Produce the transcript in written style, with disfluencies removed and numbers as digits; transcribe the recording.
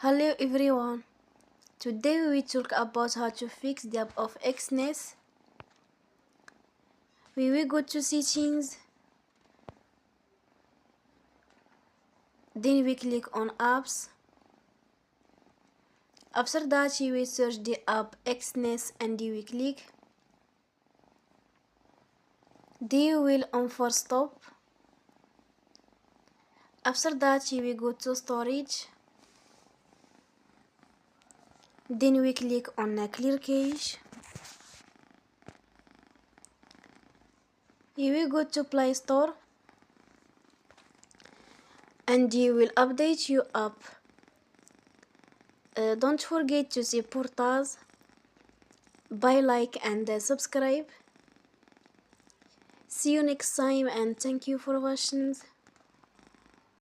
Hello everyone. Today we will talk about how to fix the app of Exness. We will go to settings. Then we click on apps. After that you will search the app Exness and you will click. Then you will on for stop. After that you will go to storage. Then we click on clear cache. You will go to Play Store and you will update your app. Don't forget to support us by like and subscribe. See you next time and thank you for watching.